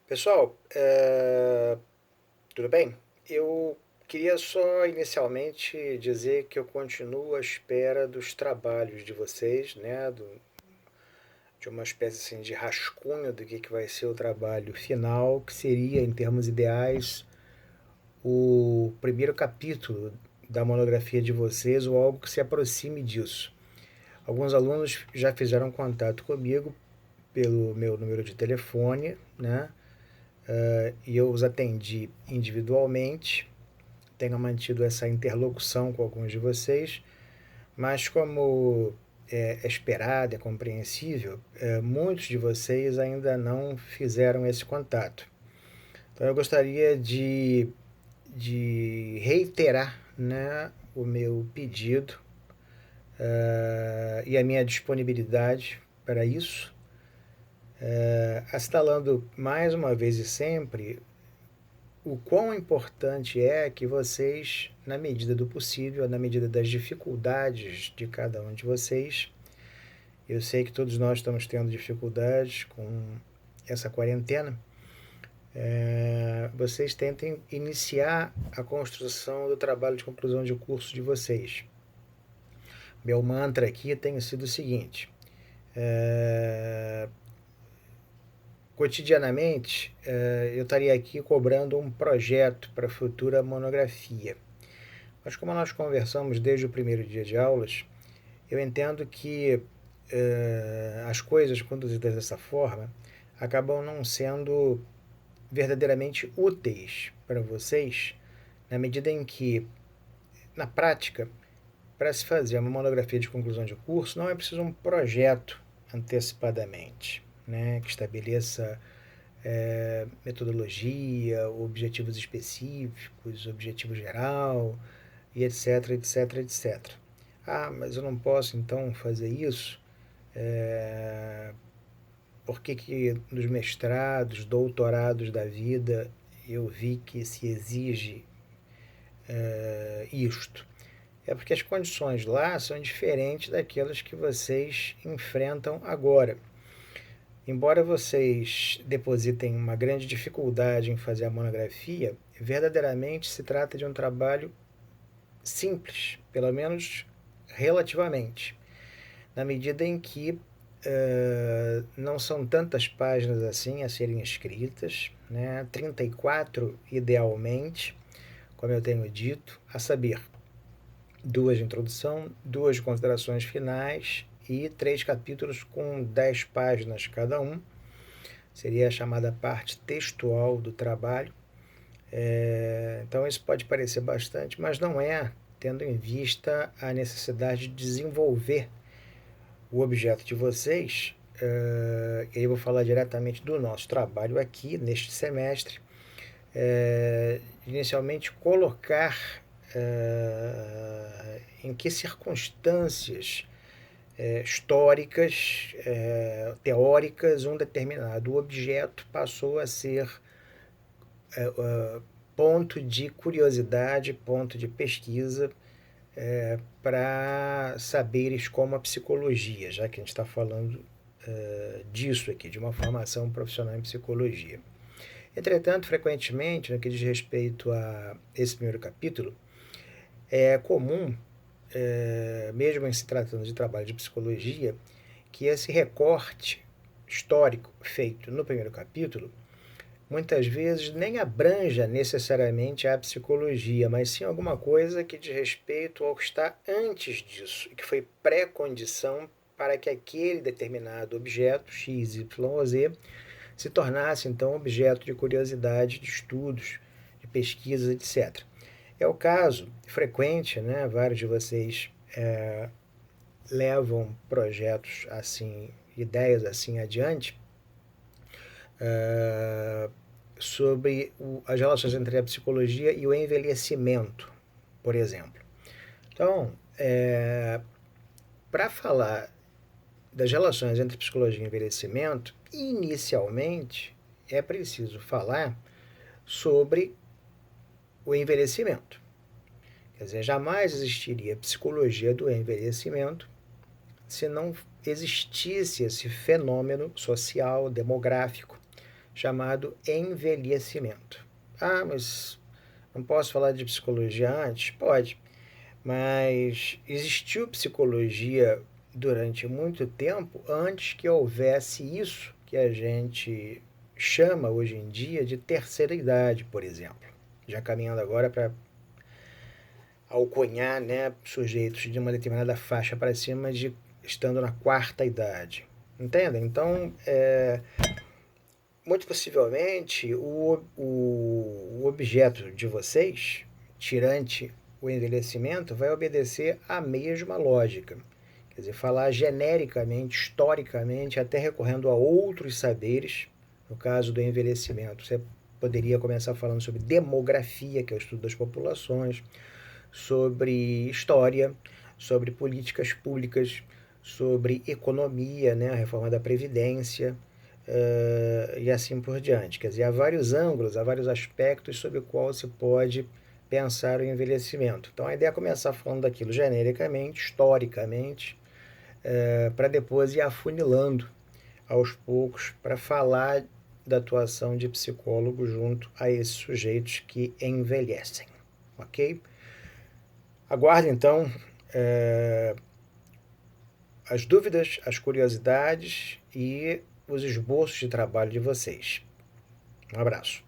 Pessoal, tudo bem? Eu queria só inicialmente dizer que eu continuo à espera dos trabalhos de vocês, né? De uma espécie assim, de rascunho do que vai ser o trabalho final, que seria, em termos ideais, o primeiro capítulo da monografia de vocês ou algo que se aproxime disso. Alguns alunos já fizeram contato comigo pelo meu número de telefone, né? E eu os atendi individualmente, tenho mantido essa interlocução com alguns de vocês, mas como é esperado, é compreensível, muitos de vocês ainda não fizeram esse contato. Então eu gostaria de reiterar, né, o meu pedido e a minha disponibilidade para isso, assinalando mais uma vez e sempre o quão importante é que vocês, na medida do possível, na medida das dificuldades de cada um de vocês, eu sei que todos nós estamos tendo dificuldades com essa quarentena, vocês tentem iniciar a construção do trabalho de conclusão de curso de vocês. Meu mantra aqui tem sido o seguinte: cotidianamente, eu estaria aqui cobrando um projeto para a futura monografia. Mas como nós conversamos desde o primeiro dia de aulas, eu entendo que as coisas conduzidas dessa forma acabam não sendo verdadeiramente úteis para vocês, na medida em que, na prática, para se fazer uma monografia de conclusão de curso, não é preciso um projeto antecipadamente, né, que estabeleça metodologia, objetivos específicos, objetivo geral, e etc, etc, etc. Ah, mas eu não posso então fazer isso? Por que nos mestrados, doutorados da vida eu vi que se exige isto? É porque as condições lá são diferentes daquelas que vocês enfrentam agora. Embora vocês depositem uma grande dificuldade em fazer a monografia, verdadeiramente se trata de um trabalho simples, pelo menos relativamente, na medida em que não são tantas páginas assim a serem escritas, né? 34 idealmente, como eu tenho dito, a saber, duas de introdução, duas de considerações finais e três capítulos com 10 páginas cada um. Seria a chamada parte textual do trabalho. Então isso pode parecer bastante, mas não é, tendo em vista a necessidade de desenvolver o objeto de vocês. E aí eu vou falar diretamente do nosso trabalho aqui neste semestre. Inicialmente colocar em que circunstâncias históricas, teóricas, um determinado objeto passou a ser ponto de curiosidade, ponto de pesquisa para saberes como a psicologia, já que a gente está falando disso aqui, de uma formação profissional em psicologia. Entretanto, frequentemente, no que diz respeito a esse primeiro capítulo, é comum, mesmo em se tratando de trabalho de psicologia, que esse recorte histórico feito no primeiro capítulo muitas vezes nem abranja necessariamente a psicologia, mas sim alguma coisa que diz respeito ao que está antes disso, que foi pré-condição para que aquele determinado objeto, X, Y ou Z, se tornasse então objeto de curiosidade, de estudos, de pesquisas, etc. É o caso frequente, né? Vários de vocês levam projetos assim, ideias assim adiante, sobre as relações entre a psicologia e o envelhecimento, por exemplo. Então, para falar das relações entre psicologia e envelhecimento, inicialmente é preciso falar sobre o envelhecimento. Quer dizer, jamais existiria psicologia do envelhecimento se não existisse esse fenômeno social, demográfico, chamado envelhecimento. Ah, mas não posso falar de psicologia antes? Pode, mas existiu psicologia durante muito tempo antes que houvesse isso que a gente chama hoje em dia de terceira idade, por exemplo. Já caminhando agora para alcunhar, né, sujeitos de uma determinada faixa para cima de estando na quarta idade. Entendem? Então, muito possivelmente, o objeto de vocês, tirante o envelhecimento, vai obedecer à mesma lógica. Quer dizer, falar genericamente, historicamente, até recorrendo a outros saberes. No caso do envelhecimento, você poderia começar falando sobre demografia, que é o estudo das populações, sobre história, sobre políticas públicas, sobre economia, né, a reforma da Previdência, e assim por diante. Quer dizer, há vários ângulos, há vários aspectos sobre o qual se pode pensar o envelhecimento. Então a ideia é começar falando daquilo genericamente, historicamente, para depois ir afunilando aos poucos para falar da atuação de psicólogo junto a esses sujeitos que envelhecem, ok? Aguardo então as dúvidas, as curiosidades e os esboços de trabalho de vocês. Um abraço.